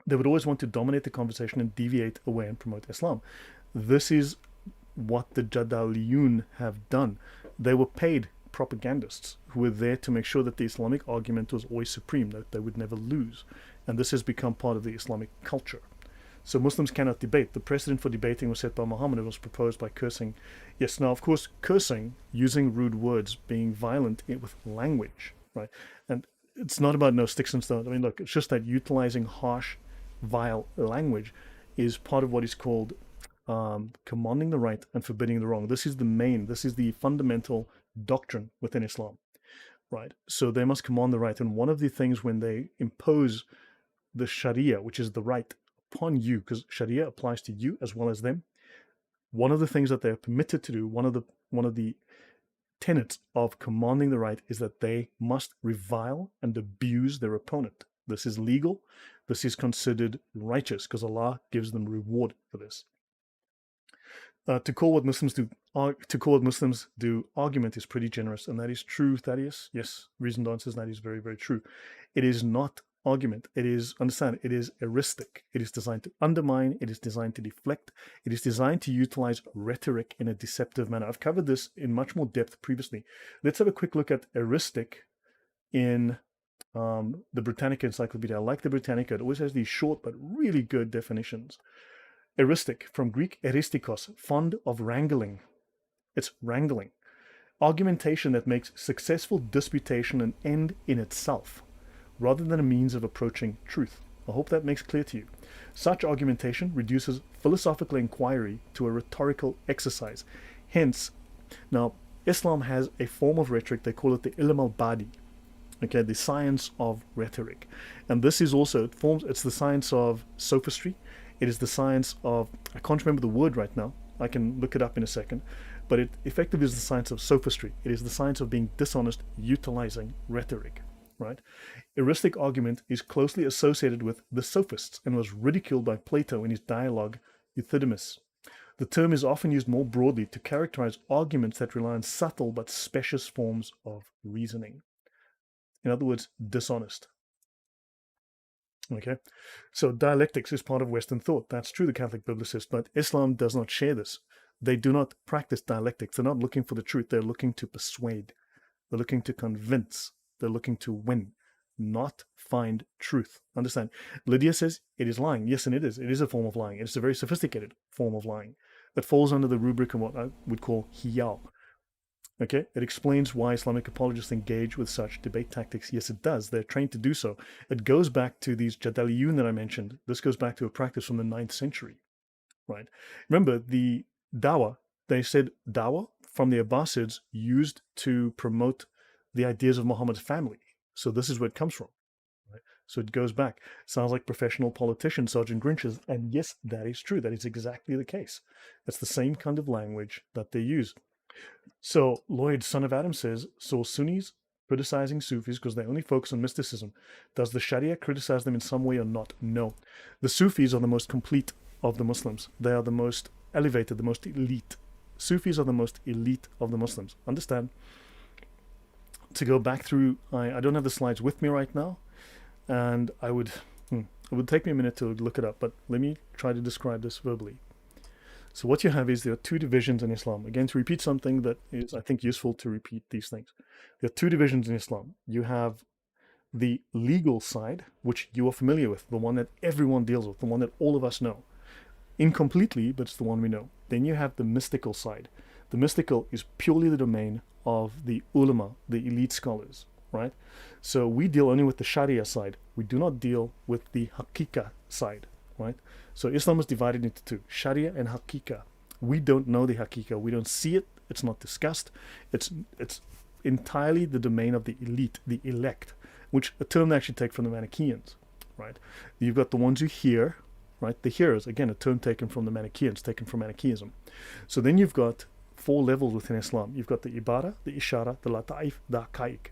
They would always want to dominate the conversation and deviate away and promote Islam. This is what the Jadaliyun have done. They were paid propagandists who were there to make sure that the Islamic argument was always supreme, that they would never lose. And this has become part of the Islamic culture. So Muslims cannot debate. The precedent for debating was set by Muhammad. It was proposed by cursing. Yes, now of course cursing, using rude words, being violent with language, right? And it's not about no sticks and stones. I mean, look, it's just that utilizing harsh, vile language is part of what is called commanding the right and forbidding the wrong. This is the fundamental doctrine within Islam, right? So they must command the right. And one of the things when they impose the Sharia, which is the right, upon you, because Sharia applies to you as well as them, one of the things that they are permitted to do, one of the tenets of commanding the right, is that they must revile and abuse their opponent. This is legal. This is considered righteous because Allah gives them reward for this. To call what Muslims do argument is pretty generous, and that is true, Thaddeus. Yes, reasoned answers, that is very, very true. It is not argument. It is, understand, it is heuristic. It is designed to undermine. It is designed to deflect. It is designed to utilize rhetoric in a deceptive manner. I've covered this in much more depth previously. Let's have a quick look at heuristic in the Britannica Encyclopedia. I like the Britannica. It always has these short but really good definitions. Heuristic, from Greek eristikos, fond of wrangling. It's wrangling. Argumentation that makes successful disputation an end in itself, rather than a means of approaching truth. I hope that makes clear to you. Such argumentation reduces philosophical inquiry to a rhetorical exercise. Hence, now, Islam has a form of rhetoric, they call it the ilm al-badi. Okay, the science of rhetoric. And this is also, it's the science of sophistry. It is the science of, I can't remember the word right now. I can look it up in a second. But it effectively is the science of sophistry. It is the science of being dishonest, utilizing rhetoric, right? Heuristic argument is closely associated with the sophists and was ridiculed by Plato in his dialogue Euthydemus. The term is often used more broadly to characterize arguments that rely on subtle but specious forms of reasoning. In other words, dishonest. Okay, so dialectics is part of Western thought. That's true, the Catholic biblicist, but Islam does not share this. They do not practice dialectics. They're not looking for the truth. They're looking to persuade. They're looking to convince. They're looking to win, not find truth. Understand? Lydia says it is lying. Yes, and it is. It is a form of lying. It's a very sophisticated form of lying that falls under the rubric of what I would call hiyal. Okay, it explains why Islamic apologists engage with such debate tactics. Yes, it does. They're trained to do so. It goes back to these Jadaliyun that I mentioned. This goes back to a practice from the 9th century, right? Remember, the dawah, they said dawah from the Abbasids used to promote the ideas of Muhammad's family. So this is where it comes from, right? So it goes back. Sounds like professional politician, Sergeant Grinches. And yes, that is true. That is exactly the case. That's the same kind of language that they use. So Lloyd, son of Adam, says, so Sunnis criticizing Sufis because they only focus on mysticism. Does the Sharia criticize them in some way or not? No. The Sufis are the most complete of the Muslims. They are the most elevated, the most elite. Sufis are the most elite of the Muslims. Understand? To go back through, I don't have the slides with me right now, and it would take me a minute to look it up, but let me try to describe this verbally. So what you have is there are two divisions in Islam. Again, to repeat something that is, I think, useful to repeat these things. There are two divisions in Islam. You have the legal side, which you are familiar with, the one that everyone deals with, the one that all of us know. Incompletely, but it's the one we know. Then you have the mystical side. The mystical is purely the domain of the ulama, the elite scholars, right? So we deal only with the Sharia side. We do not deal with the Haqiqa side, right? So Islam is divided into two, Sharia and Haqiqa. We don't know the Haqiqa. We don't see it. It's not discussed. It's entirely the domain of the elite, the elect, which a term they actually take from the Manichaeans, right? You've got the ones who hear, right? The hearers, again, a term taken from the Manichaeans, taken from Manichaeism. So then you've got 4 levels within Islam. You've got the Ibara, the Ishara, the Lata'if, the Haqa'iq.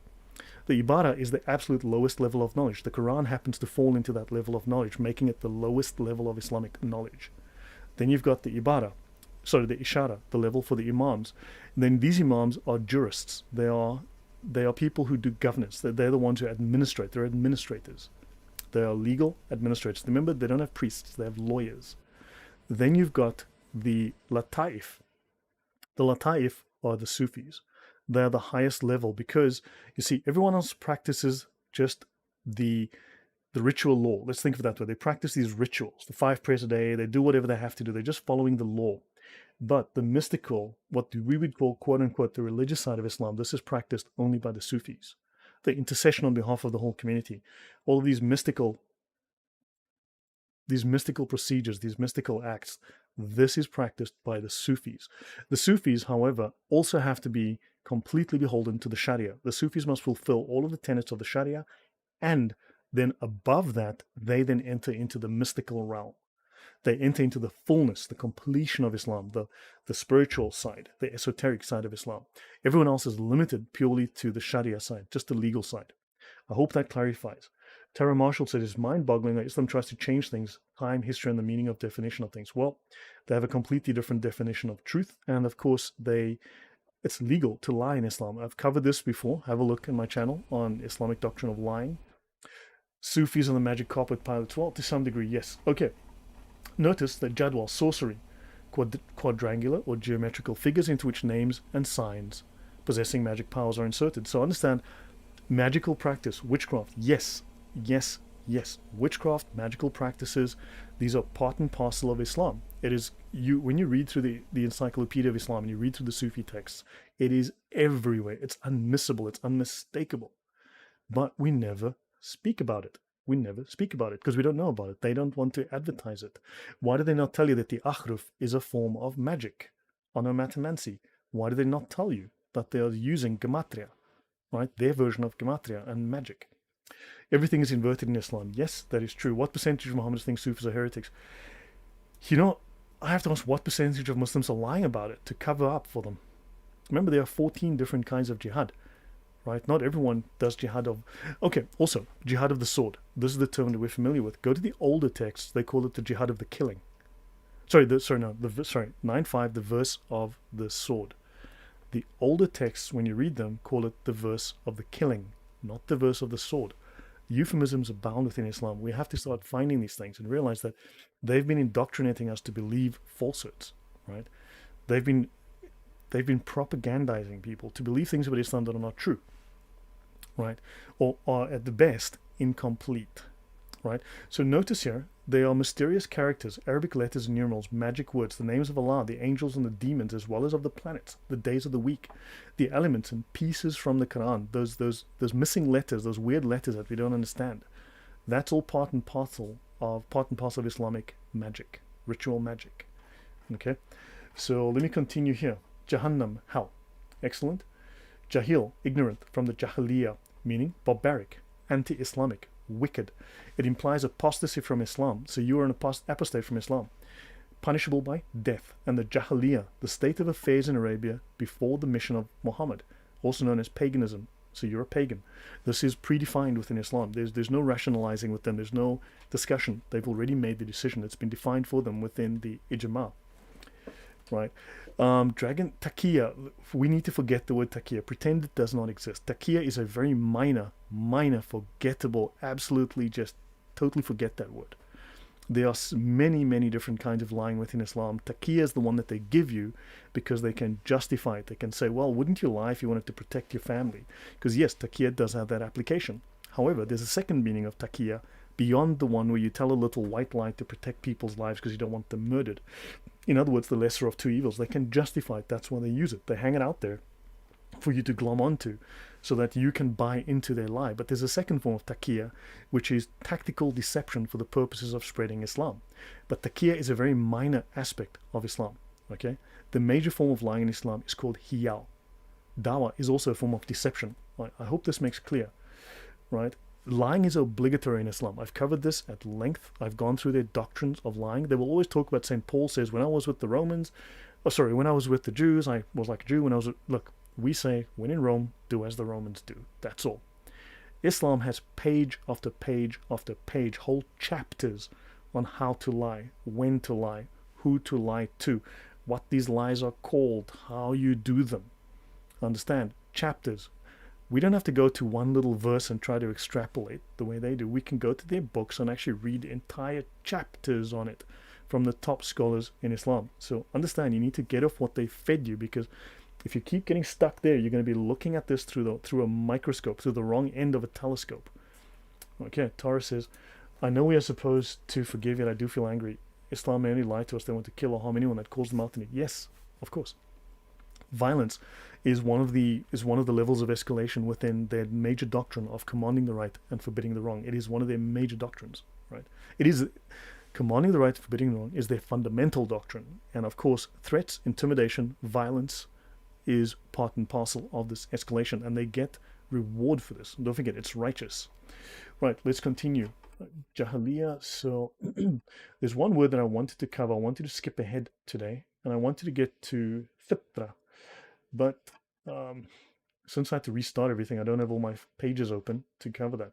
The Ibara is the absolute lowest level of knowledge. The Quran happens to fall into that level of knowledge, making it the lowest level of Islamic knowledge. Then you've got the Ibara, the Ishara, the level for the Imams. And then these Imams are jurists. They are people who do governance. They're the ones who administrate. They're administrators. They are legal administrators. Remember, they don't have priests. They have lawyers. Then you've got the Lata'if. The Lata'if are the Sufis. They're the highest level because, you see, everyone else practices just the ritual law. Let's think of that way. They practice these rituals, the 5 prayers a day. They do whatever they have to do. They're just following the law. But the mystical, what we would call, quote unquote, the religious side of Islam, this is practiced only by the Sufis. The intercession on behalf of the whole community. All of these mystical procedures, these mystical acts, this is practiced by the Sufis. The Sufis, however, also have to be completely beholden to the Sharia. The Sufis must fulfill all of the tenets of the Sharia, and then above that, they then enter into the mystical realm. They enter into the fullness, the completion of Islam, the spiritual side, the esoteric side of Islam. Everyone else is limited purely to the Sharia side, just the legal side. I hope that clarifies. Tara Marshall said it's mind-boggling that Islam tries to change things, time, history, and the meaning of definition of things. Well, they have a completely different definition of truth, and of course, it's legal to lie in Islam. I've covered this before. Have a look in my channel on Islamic doctrine of lying. Sufis and the magic carpet pilots. Well, to some degree, yes. Okay. Notice that jadwal, sorcery, quadrangular or geometrical figures into which names and signs possessing magic powers are inserted. So understand, magical practice, witchcraft, yes, yes, yes. Witchcraft, magical practices, these are part and parcel of Islam. It is, when you read through the Encyclopaedia of Islam and you read through the Sufi texts, it is everywhere. It's unmissable, it's unmistakable. But we never speak about it. We never speak about it because we don't know about it. They don't want to advertise it. Why do they not tell you that the ahruf is a form of magic? Onomatomancy. Why do they not tell you that they are using gematria, right? Their version of gematria and magic. Everything is inverted in Islam. Yes, that is true. What percentage of Mohammedans think Sufis are heretics? You know, I have to ask what percentage of Muslims are lying about it to cover up for them. Remember, there are 14 different kinds of jihad. Right? Not everyone does jihad of... Okay, also, jihad of the sword. This is the term that we're familiar with. Go to the older texts, they call it the jihad of the killing. 9.5, the verse of the sword. The older texts, when you read them, call it the verse of the killing, not the verse of the sword. Euphemisms abound within Islam. We have to start finding these things and realize that they've been indoctrinating us to believe falsehoods, right? They've been propagandizing people to believe things about Islam that are not true, right? Or are at the best incomplete, right? So notice here, they are mysterious characters, Arabic letters and numerals, magic words, the names of Allah, the angels and the demons, as well as of the planets, the days of the week, the elements and pieces from the Quran, those missing letters, those weird letters that we don't understand. That's all part and parcel of Islamic magic, ritual magic. Okay, so let me continue here. Jahannam, hell. Excellent. Jahil, ignorant, from the Jahiliyyah, meaning barbaric, anti-Islamic, wicked. It implies apostasy from Islam, so you are an apostate from Islam. Punishable by death. And the Jahiliyyah, the state of affairs in Arabia before the mission of Muhammad, also known as paganism. So you're a pagan. This is predefined within Islam. There's no rationalizing with them. There's no discussion. They've already made the decision. It's been defined for them within the ijma. Right? Dragon Takia, we need to forget the word Takia. Pretend it does not exist. Takia is a very minor, forgettable, absolutely just totally forget that word. There are many different kinds of lying within Islam. Takia is the one that they give you because they can justify it. They can say, well, wouldn't you lie if you wanted to protect your family? Because yes, Takia does have that application. However, there's a second meaning of Takia beyond the one where you tell a little white lie to protect people's lives because you don't want them murdered. In other words, the lesser of two evils. They can justify it. That's why they use it. They hang it out there for you to glom onto so that you can buy into their lie. But there's a second form of taqiyya, which is tactical deception for the purposes of spreading Islam. But taqiyya is a very minor aspect of Islam. Okay, the major form of lying in Islam is called hiyal. Dawah is also a form of deception. Right? I hope this makes clear. Right? Lying is obligatory in Islam. I've covered this at length. I've gone through their doctrines of lying. They will always talk about St. Paul says, when I was with the Romans, when I was with the Jews, I was like a Jew. Look, we say, when in Rome, do as the Romans do. That's all. Islam has page after page after page, whole chapters on how to lie, when to lie, who to lie to, what these lies are called, how you do them. Understand? Chapters. We don't have to go to one little verse and try to extrapolate the way they do. We can go to their books and actually read entire chapters on it from the top scholars in Islam. So understand, you need to get off what they fed you, because if you keep getting stuck there, you're going to be looking at this through a microscope, through the wrong end of a telescope. Okay, Tara says, I know we are supposed to forgive, yet I do feel angry. Islam may only lie to us. They want to kill or harm anyone that calls them out in it. Yes, of course. Violence is one of the levels of escalation within their major doctrine of commanding the right and forbidding the wrong. It is one of their major doctrines, right? It is commanding the right and forbidding the wrong is their fundamental doctrine. And of course, threats, intimidation, violence is part and parcel of this escalation, and they get reward for this. Don't forget, it's righteous. Right, let's continue. Jahiliyyah. So there's one word that I wanted to cover. I wanted to skip ahead today, and I wanted to get to fitra. But since I had to restart everything, I don't have all my pages open to cover that.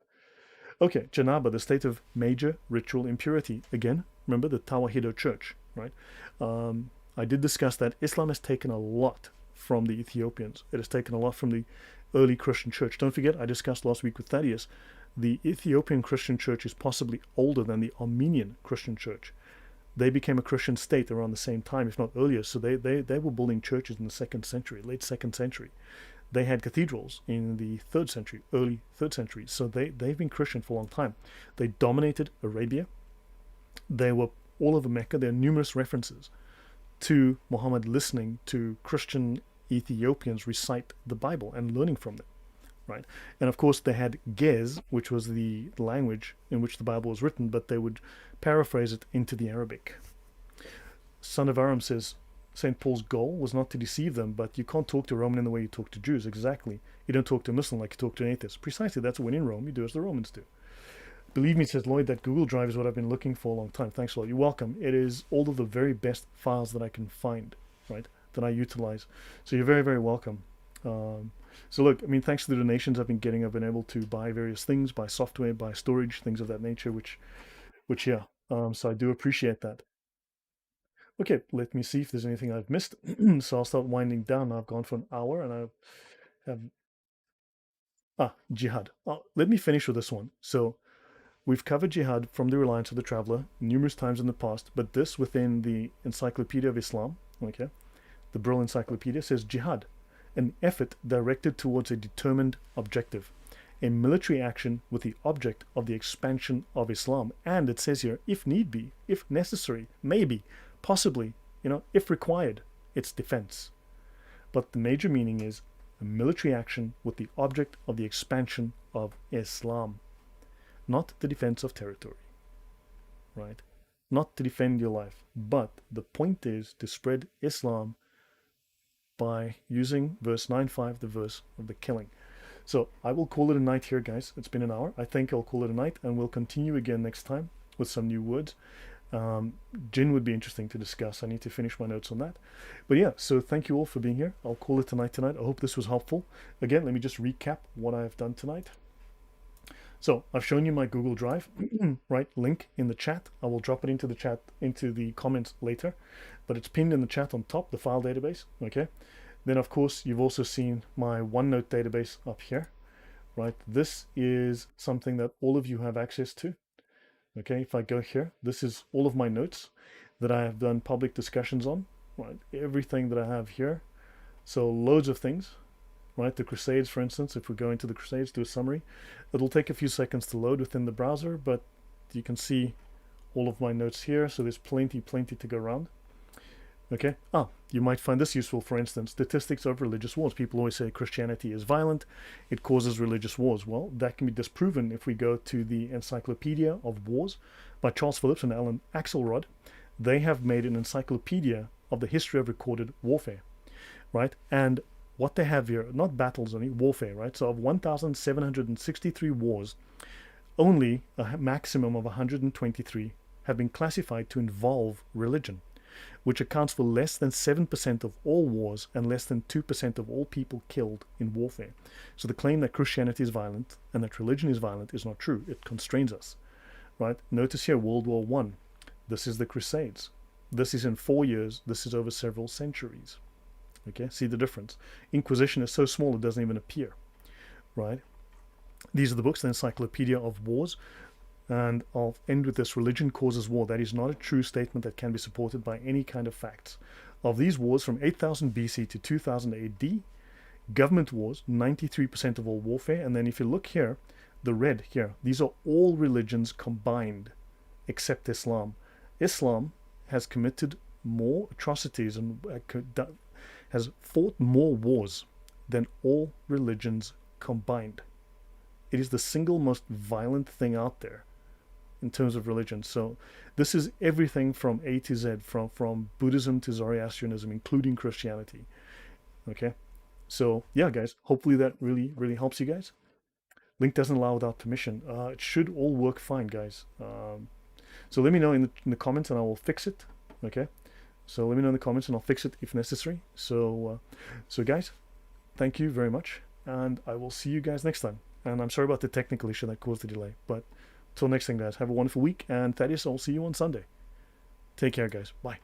Okay, Janaba, the state of major ritual impurity. Again, remember the Tawahido church, right? I did discuss that Islam has taken a lot from the Ethiopians. It has taken a lot from the early Christian church. Don't forget, I discussed last week with Thaddeus, the Ethiopian Christian church is possibly older than the Armenian Christian church. They became a Christian state around the same time, if not earlier. So they were building churches in the second century, late second century. They had cathedrals in the third century, early third century. So they've been Christian for a long time. They dominated Arabia. They were all over Mecca. There are numerous references to Muhammad listening to Christian Ethiopians recite the Bible and learning from them, right? And of course, they had Gez, which was the language in which the Bible was written, but they would paraphrase it into the Arabic. Son of Aram says, St. Paul's goal was not to deceive them, but you can't talk to a Roman in the way you talk to Jews. Exactly. You don't talk to a Muslim like you talk to an atheist. Precisely. That's when in Rome you do as the Romans do. Believe me, says Lloyd, that Google Drive is what I've been looking for a long time. Thanks a lot. You're welcome. It is all of the very best files that I can find, right, that I utilize. So you're very, very welcome. So look, I mean, thanks to the donations I've been getting, I've been able to buy various things, buy software, buy storage, things of that nature, which yeah. So I do appreciate that. Okay, let me see if there's anything I've missed. So I'll start winding down. I've gone for an hour and I have, Jihad. Let me finish with this one. So we've covered Jihad from the Reliance of the Traveler numerous times in the past, but this within the Encyclopedia of Islam, okay, the Brill Encyclopedia says Jihad, an effort directed towards a determined objective, a military action with the object of the expansion of Islam. And it says here, if need be, if necessary, maybe, possibly, if required, its defense. But the major meaning is a military action with the object of the expansion of Islam, not the defense of territory, right? Not to defend your life, but the point is to spread Islam by using verse 9:5, the verse of the killing. So I will call it a night here, guys. It's been an hour. I think I'll call it a night, and we'll continue again next time with some new words. Jinn would be interesting to discuss. I need to finish my notes on that. But yeah, so thank you all for being here. I'll call it tonight. I hope this was helpful. Again, let me just recap what I've done tonight. So I've shown you my Google Drive, right? Link in the chat. I will drop it into the chat, into the comments later, but it's pinned in the chat on top, the file database, okay? Then of course, you've also seen my OneNote database up here, right? This is something that all of you have access to, okay? If I go here, this is all of my notes that I have done public discussions on, right? Everything that I have here. So loads of things, right? The Crusades, for instance, if we go into the Crusades, do a summary, it'll take a few seconds to load within the browser, but you can see all of my notes here. So there's plenty to go around. Okay. You might find this useful, for instance, statistics of religious wars. People always say Christianity is violent. It causes religious wars. Well, that can be disproven if we go to the Encyclopedia of Wars by Charles Phillips and Alan Axelrod. They have made an encyclopedia of the history of recorded warfare, right? And what they have here, not battles only, warfare, right? So of 1,763 wars, only a maximum of 123 have been classified to involve religion, which accounts for less than 7% of all wars and less than 2% of all people killed in warfare. So the claim that Christianity is violent and that religion is violent is not true. It constrains us, right? Notice here, World War I. This is the Crusades. This is in 4 years. This is over several centuries. Okay, see the difference. Inquisition is so small it doesn't even appear, right? These are the books, the Encyclopedia of Wars. And I'll end with this: religion causes war. That is not a true statement that can be supported by any kind of facts. Of these wars from 8000 BC to 2000 AD, government wars, 93% of all warfare. And then if you look here, the red here, these are all religions combined except Islam. Islam has committed more atrocities and has fought more wars than all religions combined. It is the single most violent thing out there in terms of religion. So this is everything from A to Z, from Buddhism to Zoroastrianism, including Christianity. Okay, so yeah, guys, hopefully that really helps you guys. Link doesn't allow without permission. It should all work fine, guys. So let me know in the comments and I will fix it. Okay, so let me know in the comments and I'll fix it if necessary. So guys, thank you very much, and I will see you guys next time. And I'm sorry about the technical issue that caused the delay. But till next time, guys, have a wonderful week. And Thaddeus, I'll see you on Sunday. Take care, guys. Bye.